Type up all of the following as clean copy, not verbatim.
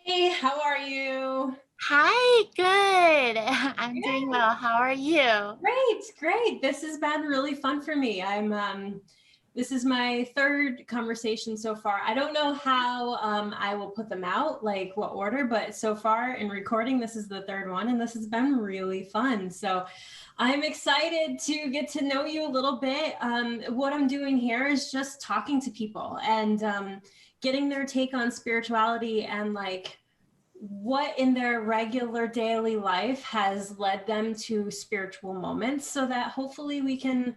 Hey, how are you? Hi, good. I'm doing Good. well. How are you? Great, great. This has been really fun for me. This is my third conversation so far. I don't know how I will put them out, like what order, but so far in recording, this is the third one, and this has been really fun. So I'm excited to get to know you a little bit. What I'm doing here is just talking to people and getting their take on spirituality and like what in their regular daily life has led them to spiritual moments so that hopefully we can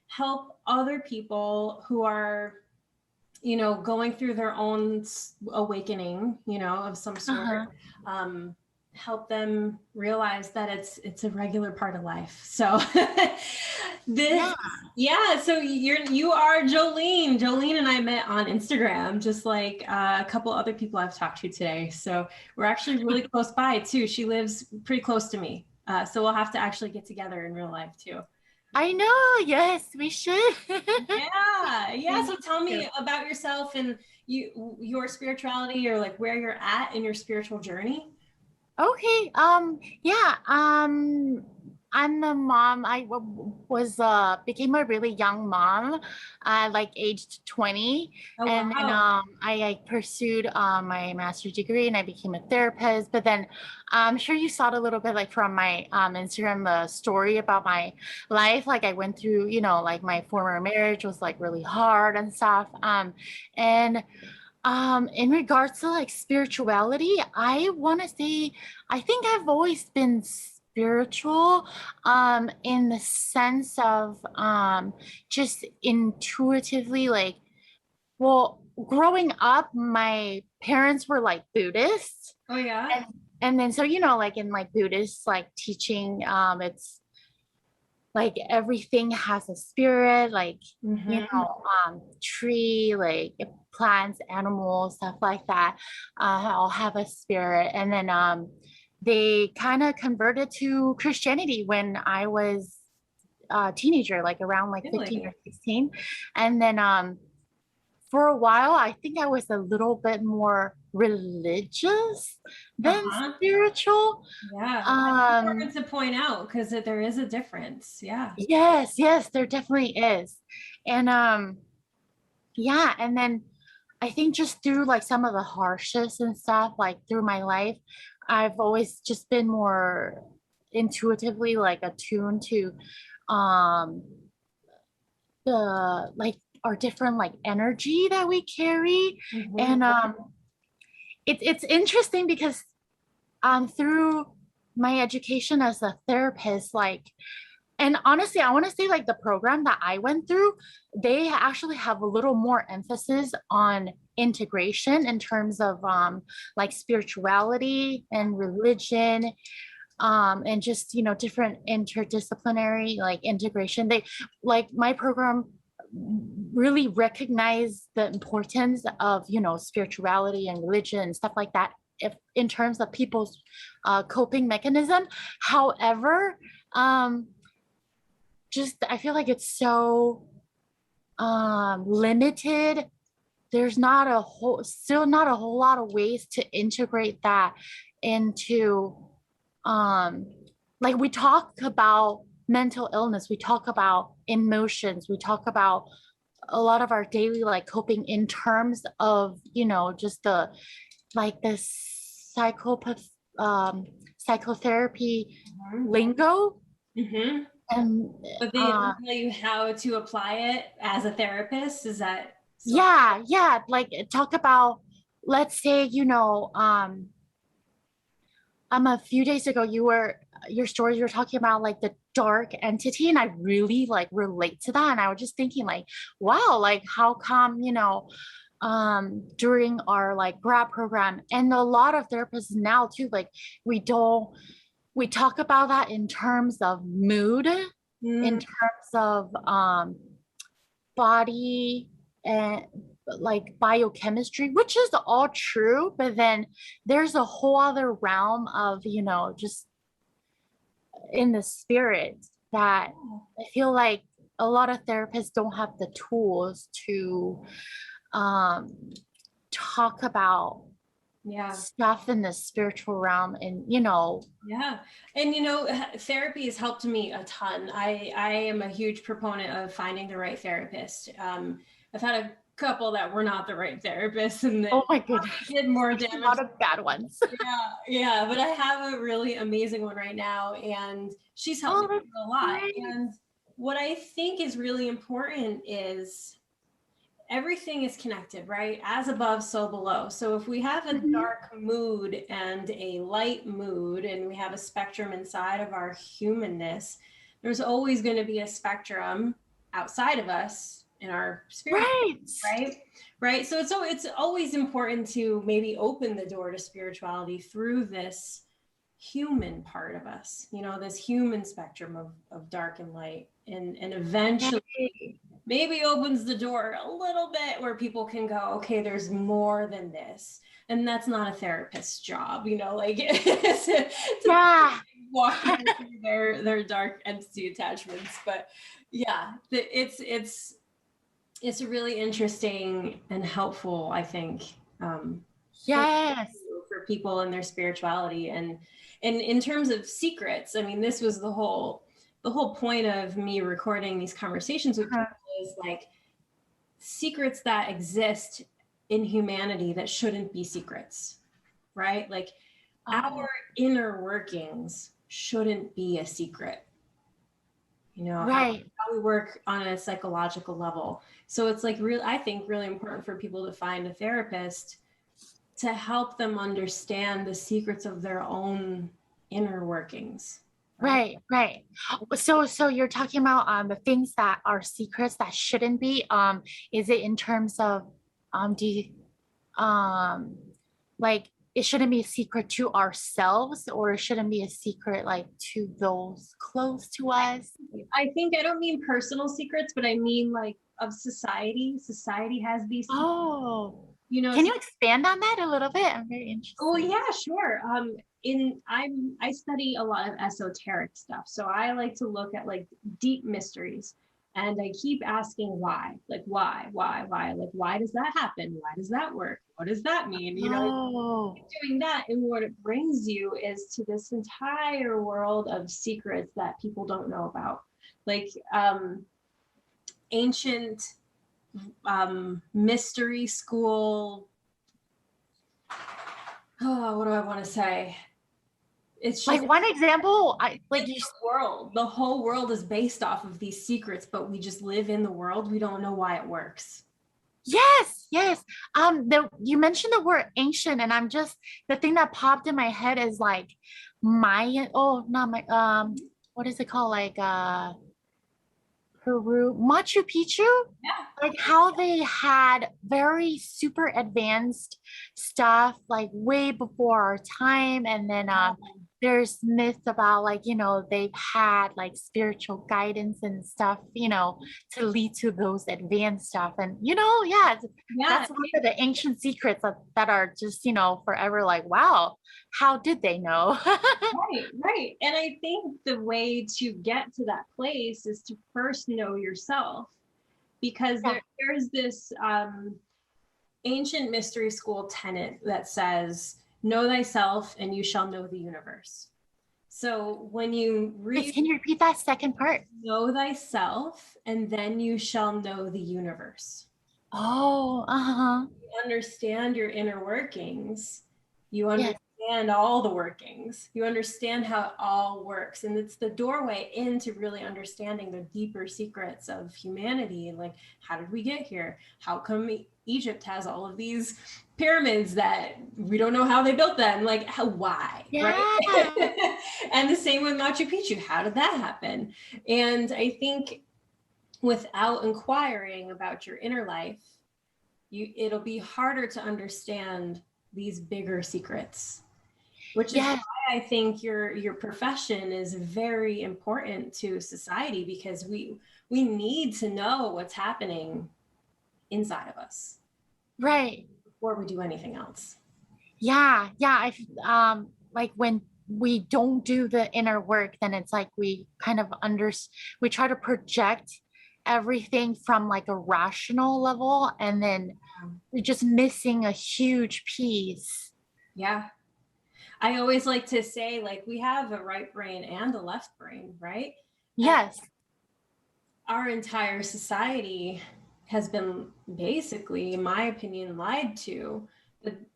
help other people who are going through their own awakening of some sort. Uh-huh. um, Help them realize that it's a regular part of life. So this Yeah. yeah, so you are Jolene and I met on Instagram, just like a couple other people I've talked to today. So we're actually really close by too. She lives pretty close to me, so we'll have to actually get together in real life too. I know. Yes, we should. Yeah, yeah. We So need tell to. me about yourself and your spirituality, or like where you're at in your spiritual journey. Okay. Yeah. I'm a mom. Was became a really young mom, like aged 20. Oh And then wow. I pursued my master's degree and I became a therapist. But then I'm sure you saw it a little bit like from my Instagram story about my life. Like I went through, like my former marriage was like really hard and stuff. And in regards to like spirituality, I want to say I think I've always been spiritual in the sense of just intuitively like well, growing up, my parents were like Buddhists. Oh yeah. And and then so like in like Buddhist like teaching, it's like everything has a spirit, like Mm-hmm. tree, like plants, animals, stuff like that, all have a spirit. And then they kind of converted to Christianity when I was a teenager, like around like 15 Really? or 16. And then for a while, I think I was a little bit more religious than Uh-huh. spiritual. Yeah. That's Um, important to point out because there is a difference. Yeah. yes, there definitely is. And yeah, and then I think just through like some of the hardships and stuff, like through my life, I've always just been more intuitively like attuned to um the like our different like energy that we carry. Mm-hmm. And it's interesting because through my education as a therapist, like and honestly, I want to say like the program that I went through, they actually have a little more emphasis on integration in terms of like spirituality and religion, and just different interdisciplinary like integration. They like my program really recognize the importance of spirituality and religion and stuff like that if in terms of people's coping mechanism. However, just I feel like it's so limited. There's not a whole still not a whole lot of ways to integrate that into um like we talk about mental illness, we talk about emotions, we talk about a lot of our daily like coping in terms of just the like this psychopath psychotherapy lingo. Mm-hmm. And But they uh don't tell you how to apply it as a therapist. Is that so? yeah, like talk about, let's say, a few days ago your stories you were talking about like the dark entity, and I really like relate to that. And I was just thinking like, wow, like how come, during our like grad program and a lot of therapists now too, like we don't we talk about that in terms of mood, in Mm, terms of body and like biochemistry, which is all true, but then there's a whole other realm of, just in the spirit that I feel like a lot of therapists don't have the tools to um, talk about Yeah. stuff in the spiritual realm, and Yeah. And therapy has helped me a ton. I am a huge proponent of finding the right therapist. I've had a couple that were not the right therapists and that oh my goodness, did more there's a damage. lot of bad ones. Yeah, yeah, but I have a really amazing one right now, and she's helped me Oh, that's a lot. great. And what I think is really important is everything is connected, right? As above, so below. So if we have a Mhm. dark mood and a light mood, and we have a spectrum inside of our humanness, there's always going to be a spectrum outside of us in our spirit, Right. right? Right. So it's always important to maybe open the door to spirituality through this human part of us, this human spectrum of dark and light, and eventually Right. maybe opens the door a little bit where people can go, okay, there's more than this. And that's not a therapist's job, like to Yeah. walk people through their dark entity attachments. But yeah, it's a really interesting and helpful, I think, thing Yes. for people and their spirituality. And in terms of secrets, I mean, this was the whole point of me recording these conversations with people is like secrets that exist in humanity that shouldn't be secrets, right? Like Oh, our inner workings shouldn't be a secret, how right. we work on a psychological level. So it's like I think really important for people to find a therapist to help them understand the secrets of their own inner workings, right? Right, right. So you're talking about the things that are secrets that shouldn't be. Is it in terms of do you um like it shouldn't be a secret to ourselves, or it shouldn't be a secret like to those close to us? I think I don't mean personal secrets, but I mean like of society. Society has these secrets, Oh, you know. can you expand on that a little bit? I'm very Oh interested. yeah, sure. I study a lot of esoteric stuff, so I like to look at like deep mysteries, and I keep asking why, like why, like why does that happen? Why does that work? What does that mean? Oh, Doing that, and what it brings you is to this entire world of secrets that people don't know about, like ancient mystery school. Oh, what do I want to say? It's like just one example, I like it's you. the world. The whole world is based off of these secrets, but we just live in the world. We don't know why it works. Yes, yes. You mentioned the word ancient, and I'm just the thing that popped in my head is like Mayan. Oh, not my. What is it called? Like Peru, Machu Picchu. Yeah. Like how they had very super advanced stuff, like way before our time, and then there's myths about like they've had like spiritual guidance and stuff to lead to those advanced stuff, and yeah, Yeah. that's one of the ancient secrets that are just forever like, wow, how did they know? Right, right. And I think the way to get to that place is to first know yourself, because Yeah. there's this ancient mystery school tenet that says, know thyself and you shall know the universe. So when you Wait, read can you repeat that second part? know thyself and then you shall know the universe, Oh, uh-huh. you understand your inner workings, you Yes. understand all the workings, you understand how it all works. And it's the doorway into really understanding the deeper secrets of humanity. Like, how did we get here? How come Egypt has all of these pyramids that we don't know how they built them? Like, why? Right? Yeah. And the same with Machu Picchu. How did that happen? And I think without inquiring about your inner life, it'll be harder to understand these bigger secrets, which is Yes. why I think your profession is very important to society, because we need to know what's happening inside of us Right. before we do anything else. Yeah. Yeah. Like when we don't do the inner work, then it's like we kind of we try to project everything from like a rational level, and then we're just missing a huge piece Yeah. I always like to say, like, we have a right brain and a left brain, right? Yes. Our entire society has been basically, in my opinion, lied to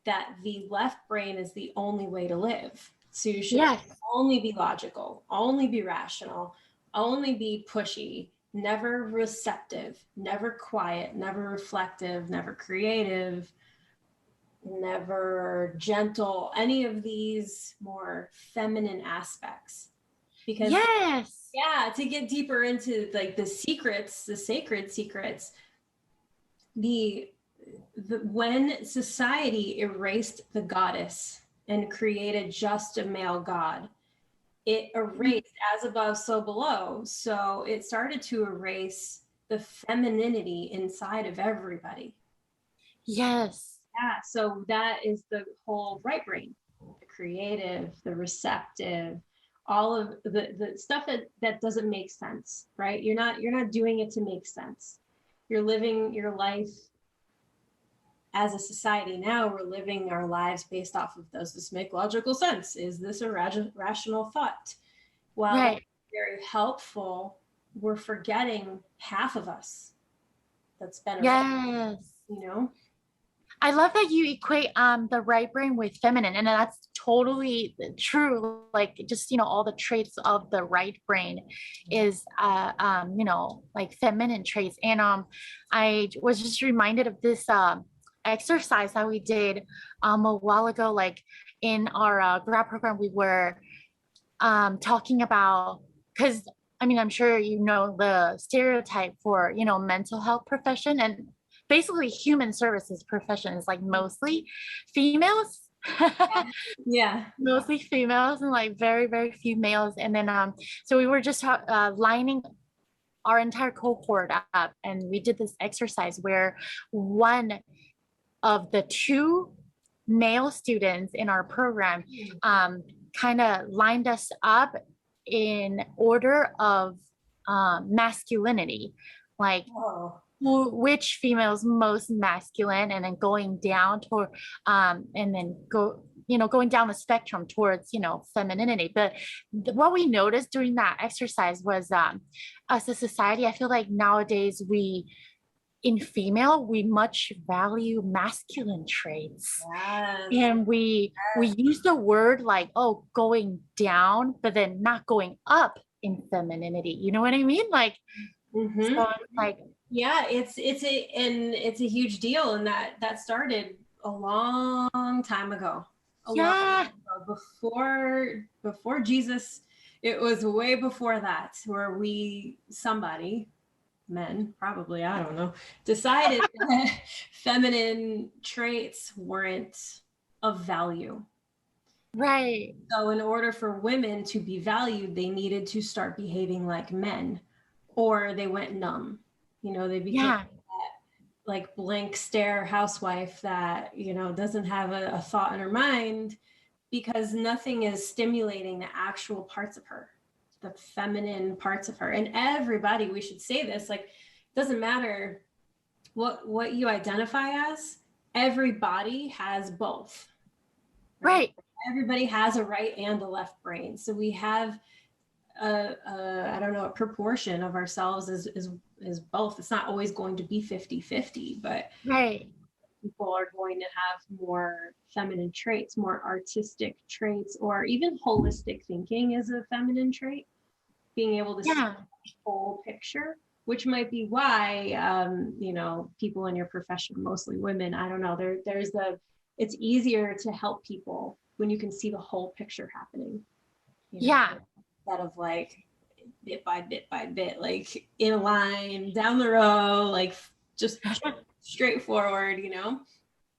that the left brain is the only way to live. So you should Yes. only be logical, only be rational, only be pushy, never receptive, never quiet, never reflective, never creative, never gentle, any of these more feminine aspects. Because Yes. yeah, to get deeper into like the secrets, the sacred secrets, the when society erased the goddess and created just a male god, it erased as above, so below. So it started to erase the femininity inside of everybody. Yes. Yeah, so that is the whole right brain, the creative, the receptive, all of the stuff that doesn't make sense, right? You're not doing it to make sense. You're living your life as a society now. We're living our lives based off of, does this make logical sense? Is this a rational thought? While that's Right. very helpful, we're forgetting half of us that's been around, Yes. you know? I love that you equate the right brain with feminine, and that's totally true. Like just all the traits of the right brain is like feminine traits. And I was just reminded of this exercise that we did a while ago. Like in our grad program, we were talking about, because I mean, I'm sure you know the stereotype for mental health profession, and basically human services profession is like mostly females. Yeah. Mostly females and like very very few males. And then so we were just lining our entire cohort up, and we did this exercise where one of the two male students in our program kind of lined us up in order of masculinity, like Oh. which female is most masculine, and then going down toward and then going down the spectrum towards femininity. But what we noticed during that exercise was as a society, I feel like nowadays in female we much value masculine traits. Yes. And we use the word like, oh, going down, but then not going up in femininity, you know what I mean? Like Mm-hmm. so it's like, yeah, it's a huge deal, and that started a long time ago. yeah, Before Jesus. It was way before that, where men probably, I don't know, decided that feminine traits weren't of value. right. So in order for women to be valued, they needed to start behaving like men, or they went numb. They became Yeah. like blank stare housewife that doesn't have a thought in her mind, because nothing is stimulating the actual parts of her, the feminine parts of her. And everybody, we should say this, like, doesn't matter what you identify as, everybody has both, Right. everybody has a right and a left brain. So we have I don't know, a proportion of ourselves is both. It's not always going to be 50-50, but Right. people are going to have more feminine traits, more artistic traits, or even holistic thinking is a feminine trait. Being able to see the whole picture, which might be why people in your profession, mostly women, I don't know, it's easier to help people when you can see the whole picture happening. Yeah. Instead of like bit by bit by bit, like in a line down the row, like just straightforward.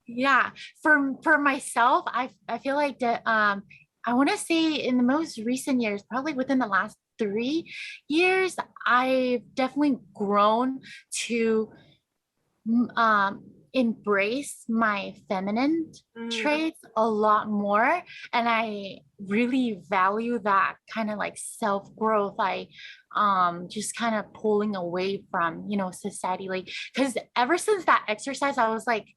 Yeah. For myself, I feel like that I want to say in the most recent years, probably within the last 3 years, I've definitely grown to embrace my feminine traits a lot more, and I really value that kind of like self-growth. I just kind of pulling away from society, like, because ever since that exercise I was like,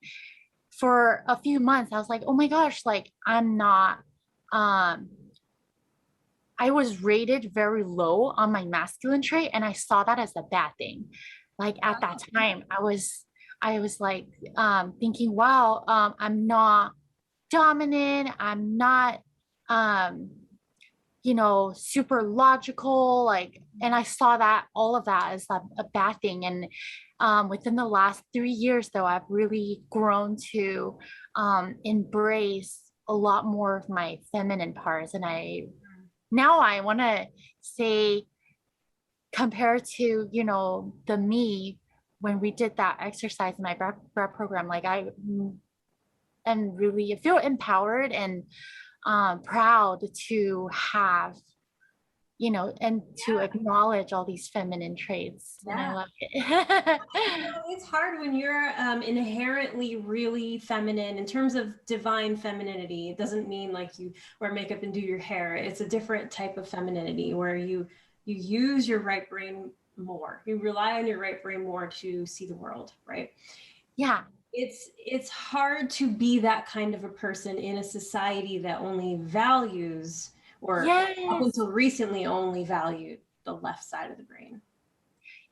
for a few months, I was like, oh my gosh, like I'm not, um, I was rated very low on my masculine trait, and I saw that as a bad thing. Like at that time, I was like thinking, wow, I'm not dominant, I'm not um you know, super logical, like, and I saw that all of that as a bad thing. And within the last 3 years, though, I've really grown to embrace a lot more of my feminine parts. And now I want to say, compared to, you know, the me when we did that exercise in my grad program, like I am really I feel empowered and proud to have, you know, and to acknowledge all these feminine traits. And I love it. You know, it's hard when you're inherently really feminine in terms of divine femininity. It doesn't mean like you wear makeup and do your hair. It's a different type of femininity where you use your right brain more. You rely on your right brain more to see the world, right? Yeah. It's hard to be that kind of a person in a society that only values, or up Yes. until recently only valued, the left side of the brain.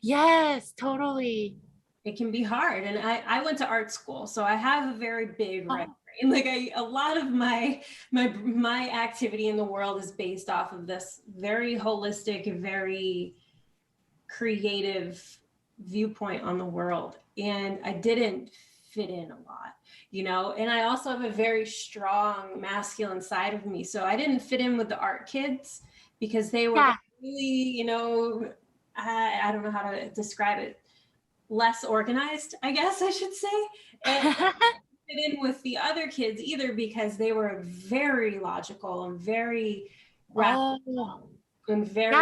Yes, totally. It can be hard. And I went to art school, so I have a very big right brain. Like a lot of my activity in the world is based off of this very holistic, very creative viewpoint on the world. And I didn't fit in a lot, you know, and I also have a very strong masculine side of me. So I didn't fit in with the art kids because they were really, you know, I don't know how to describe it, less organized, I guess I should say. And I didn't fit in with the other kids either because they were very logical and very rational and very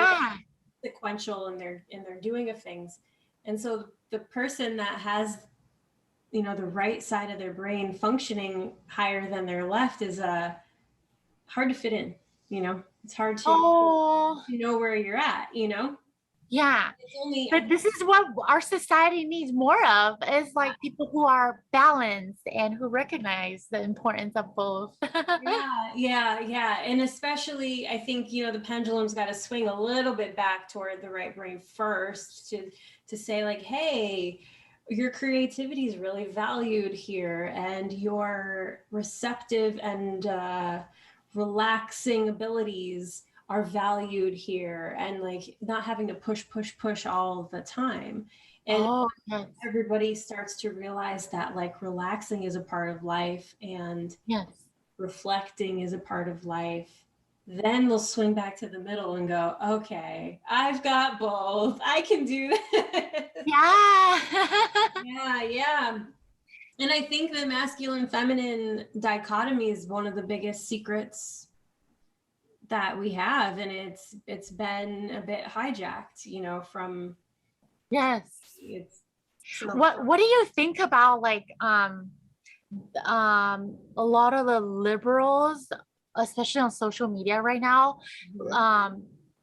sequential in their doing of things. And so the person that has, you know, the right side of their brain functioning higher than their left is hard to fit in, you know. It's hard to know where you're at, you know. Yeah. But this is what our society needs more of, is like people who are balanced and who recognize the importance of both. Yeah. And especially, I think, you know, the pendulum's got to swing a little bit back toward the right brain first to say like, hey, your creativity is really valued here, and your receptive and relaxing abilities are valued here, and like not having to push all the time. And everybody starts to realize that like relaxing is a part of life, and reflecting is a part of life. Then they'll swing back to the middle and go, okay, I've got both. I can do this. Yeah. And I think the masculine feminine dichotomy is one of the biggest secrets that we have, and it's been a bit hijacked, you know, from what do you think about like a lot of the liberals, especially on social media right now,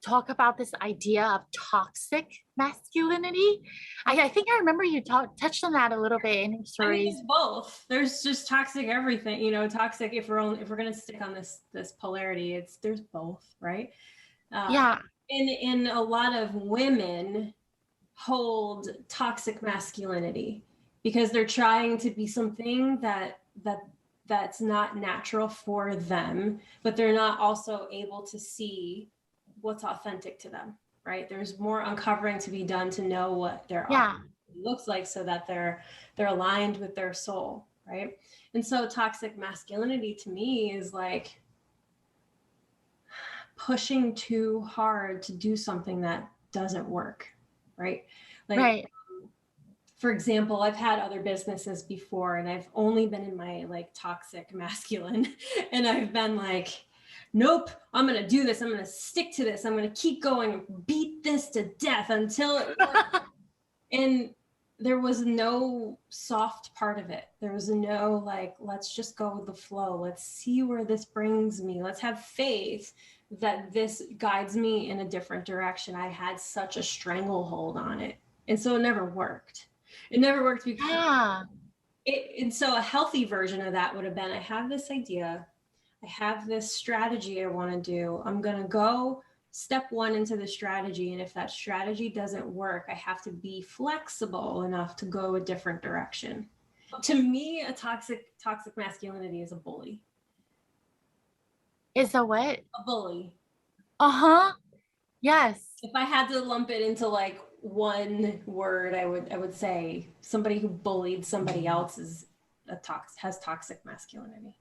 talk about this idea of toxic masculinity? I think I remember you touched on that a little bit in your stories. I mean, it's both. There's just toxic everything, you know. Toxic, if we're going to stick on this polarity, there's both, right? And a lot of women hold toxic masculinity because they're trying to be something that's not natural for them, but they're not also able to see what's authentic to them, right? There's more uncovering to be done to know what their looks like, so that they're aligned with their soul, right? And so toxic masculinity to me is like pushing too hard to do something that doesn't work, right? Like for example, I've had other businesses before, and I've only been in my like toxic masculine, and I've been like, nope, I'm going to do this. I'm going to stick to this. I'm going to keep going, beat this to death until it works. And there was no soft part of it. There was no like, let's just go with the flow. Let's see where this brings me. Let's have faith that this guides me in a different direction. I had such a stranglehold on it. And so it never worked. It never worked because And so a healthy version of that would have been, I have this idea, I have this strategy I want to do. I'm going to go step one into the strategy. And if that strategy doesn't work, I have to be flexible enough to go a different direction. To me, a toxic masculinity is a bully. Is a what? A bully. Uh-huh. Yes. If I had to lump it into like one word, I would say somebody who bullied somebody else is has toxic masculinity.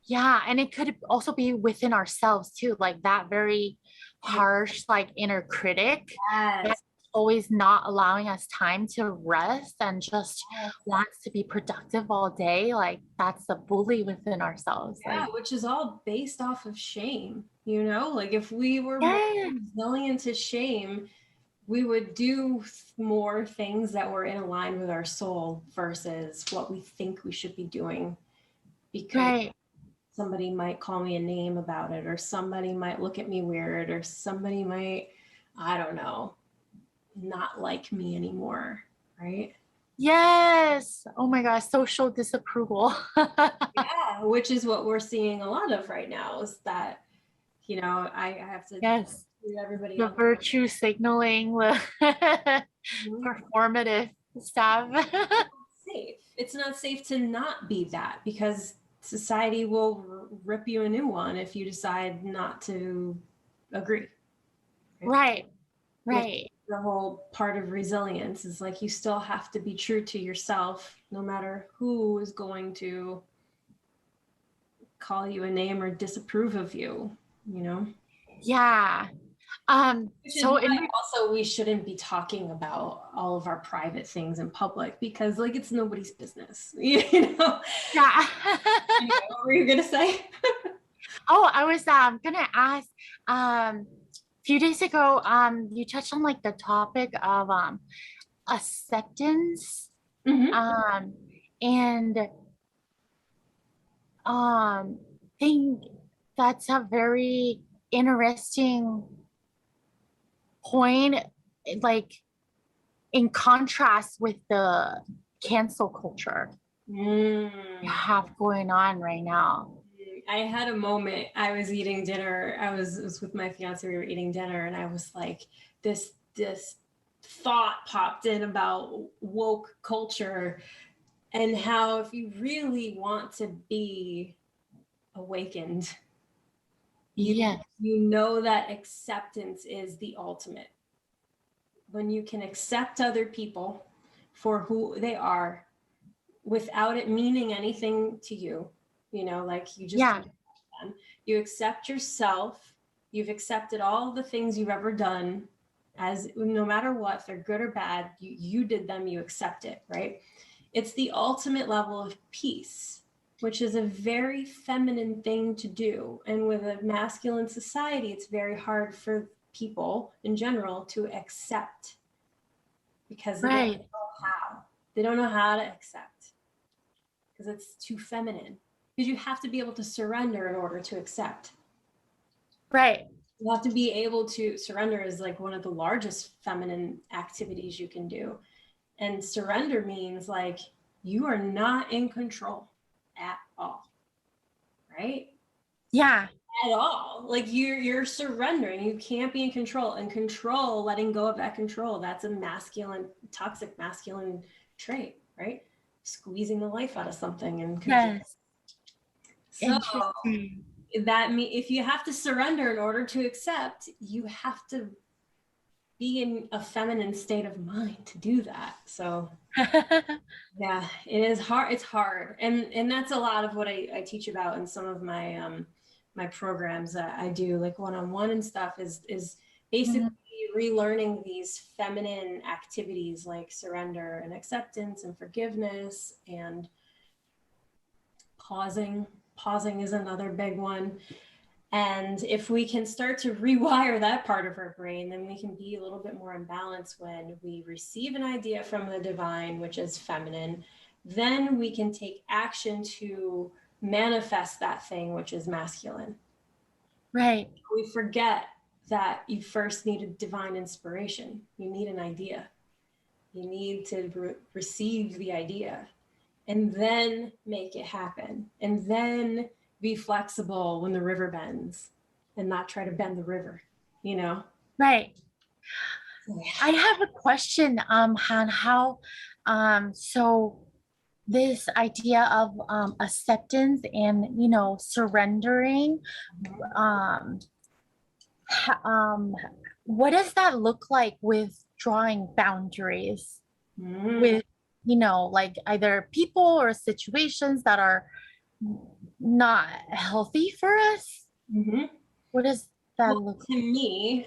Yeah, and it could also be within ourselves too, like that very harsh, like inner critic that's Yes. always not allowing us time to rest and just wants to be productive all day. Like that's the bully within ourselves. Yeah, Like, which is all based off of shame, you know? Like if we were more yeah, resilient to shame, we would do more things that were in line with our soul versus what we think we should be doing, because right. somebody might call me a name about it, or somebody might look at me weird, or somebody might, I don't know, not like me anymore, right? Yes. Oh my gosh, social disapproval. Yeah, which is what we're seeing a lot of right now, is that, you know, I have to Yes. do everybody The else. virtue signaling, the Mhm. performative stuff. Safe. It's not safe to not be that, because society will rip you a new one if you decide not to agree. Right. Which Right. the whole part of resilience is like, you still have to be true to yourself, no matter who is going to call you a name or disapprove of you, you know? Yeah. Which is So why in also we shouldn't be talking about all of our private things in public, because like it's nobody's business, you know? yeah. Anyway, what were you gonna say? Oh, I was gonna ask a few days ago, you touched on like the topic of acceptance. Mm-hmm. Um and think that's a very interesting point, like in contrast with the cancel culture we Mm. have going on right now. I had a moment. I was eating dinner. It was with my fiance. We were eating dinner, and I was like, this thought popped in about woke culture, and how if you really want to be awakened, Yeah. you know that acceptance is the ultimate. When you can accept other people for who they are without it meaning anything to you, you know, like you just Yeah. them. You accept yourself. You've accepted all the things you've ever done, as no matter what, if they're good or bad, you did them, you accept it, right? It's the ultimate level of peace, which is a very feminine thing to do. And with a masculine society, it's very hard for people in general to accept, because they don't Right. know how. They don't know how to accept because it's too feminine. Because you have to be able to surrender in order to accept. Right. You have to be able to surrender, is like one of the largest feminine activities you can do. And surrender means like you are not in control at all, right? Yeah. At all. Like you're surrendering. You can't be in control. And control, letting go of that control, that's a masculine, toxic masculine trait, right? Squeezing the life out of something and control. Yes. So Interesting. that means if you have to surrender in order to accept, you have to be in a feminine state of mind to do that. So yeah, it is hard. It's hard. And that's a lot of what I teach about in some of my my programs that I do, like one-on-one and stuff, is basically Mhm. relearning these feminine activities like surrender and acceptance and forgiveness and pausing. Pausing is another big one. And if we can start to rewire that part of our brain, then we can be a little bit more in balance when we receive an idea from the divine, which is feminine. Then we can take action to manifest that thing, which is masculine. Right. We forget that you first need a divine inspiration. You need an idea. You need to receive the idea. and then make it happen, and then be flexible when the river bends and not try to bend the river, you know? Right. Yeah. I have a question, Han, how, so this idea of acceptance and, you know, surrendering, um, what does that look like with drawing boundaries Mm. with, you know, like either people or situations that are not healthy for us? Mm-hmm. What does that Well, look to like? me,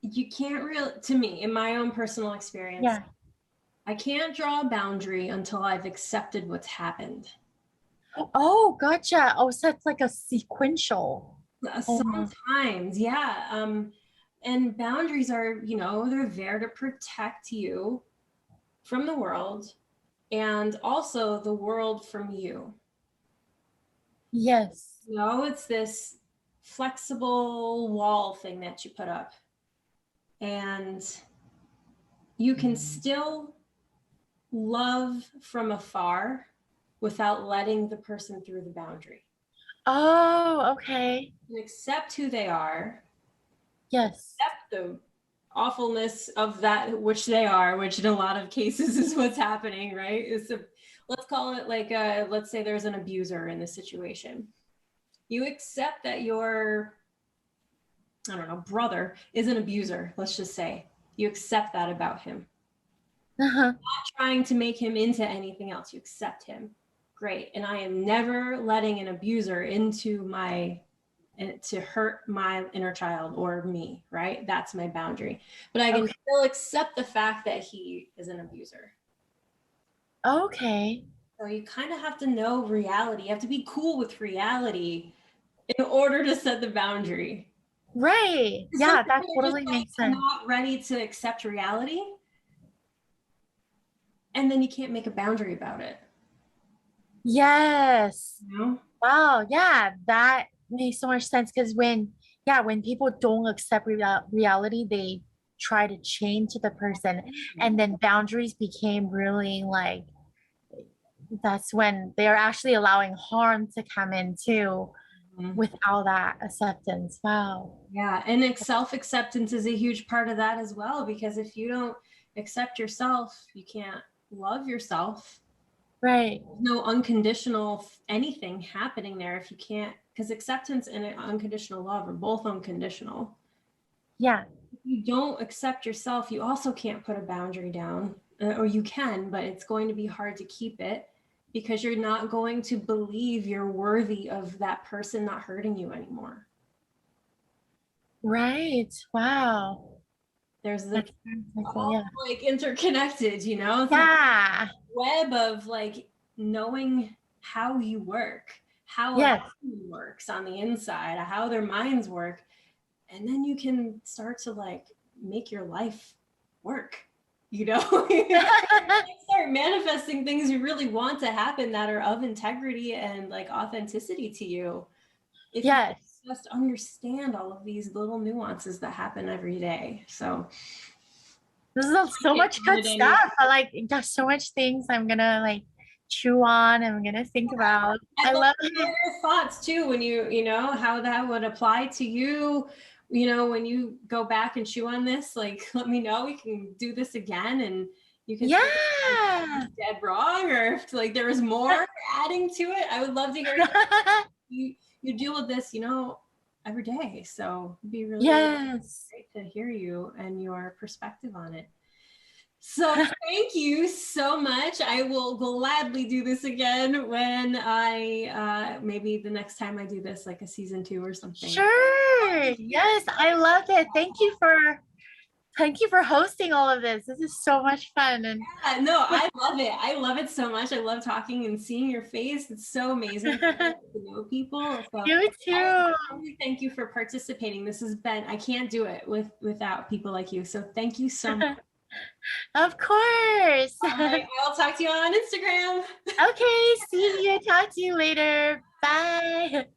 you can't really, to me, in my own personal experience, Yeah. I can't draw a boundary until I've accepted what's happened. Oh, gotcha. Oh, so it's like a sequential almost. Sometimes, yeah. And boundaries are, you know, they're there to protect you from the world and also the world from you. Yes. You know, it's this flexible wall thing that you put up, and you can still love from afar without letting the person through the boundary. Oh, okay. You accept who they are, Yes. accept the awfulness of that which they are, which in a lot of cases is what's happening, right? Let's call it like let's say there's an abuser in the situation. You accept that your, I don't know, brother is an abuser, let's just say. You accept that about him. Uh-huh. Not trying to make him into anything else. You accept him. Great. And I am never letting an abuser into my, to hurt my inner child or me, right? That's my boundary. But I can Okay. still accept the fact that he is an abuser. Okay. So you kind of have to know reality. You have to be cool with reality in order to set the boundary. Right. Some Yeah, that people are just totally like makes sense. not ready to accept reality, and then you can't make a boundary about it. Yes. You know? Wow. Yeah, that makes so much sense because when, yeah, when people don't accept reality, they try to change the person, and then boundaries became really like that's when they're actually allowing harm to come in too Mhm. without that acceptance. Wow. Yeah, and self-acceptance is a huge part of that as well, because if you don't accept yourself, you can't love yourself. Right. No unconditional anything happening there if you can't, because acceptance and unconditional love are both unconditional. Yeah. If you don't accept yourself, you also can't put a boundary down, or you can, but it's going to be hard to keep it because you're not going to believe you're worthy of that person not hurting you anymore. Right. Wow. There's like That's wonderful. all Yeah. like interconnected, you know? It's like Yeah. web of like knowing how you work, how a Yes. human works on the inside, how their minds work, and then you can start to like make your life work. You know, start manifesting things you really want to happen that are of integrity and like authenticity to you. If you Yes. just understand all of these little nuances that happen every day. So This is so much good stuff. I like there's so much things I'm gonna like chew on. I'm gonna think about. I'd I love love to hear it. your thoughts too when you know, how that would apply to you. You know, when you go back and chew on this, like let me know. We can do this again and you can say if I Yeah. was dead wrong or if like there was more adding to it. I would love to hear you you deal with this, you know, every day. So it'd be really Yes. great to hear you and your perspective on it. So thank you so much. I will gladly do this again when I maybe the next time I do this, like a season 2 or something. Sure. Yes, I love it. Thank you for hosting all of this. This is so much fun. And Yeah, no, I love it. I love it so much. I love talking and seeing your face. It's so amazing to know people. So you I too. really thank you for participating. This has been, I can't do it without people like you. So thank you so much. Of course. All right, I'll talk to you on Instagram. Okay, see you. Talk to you later. Bye.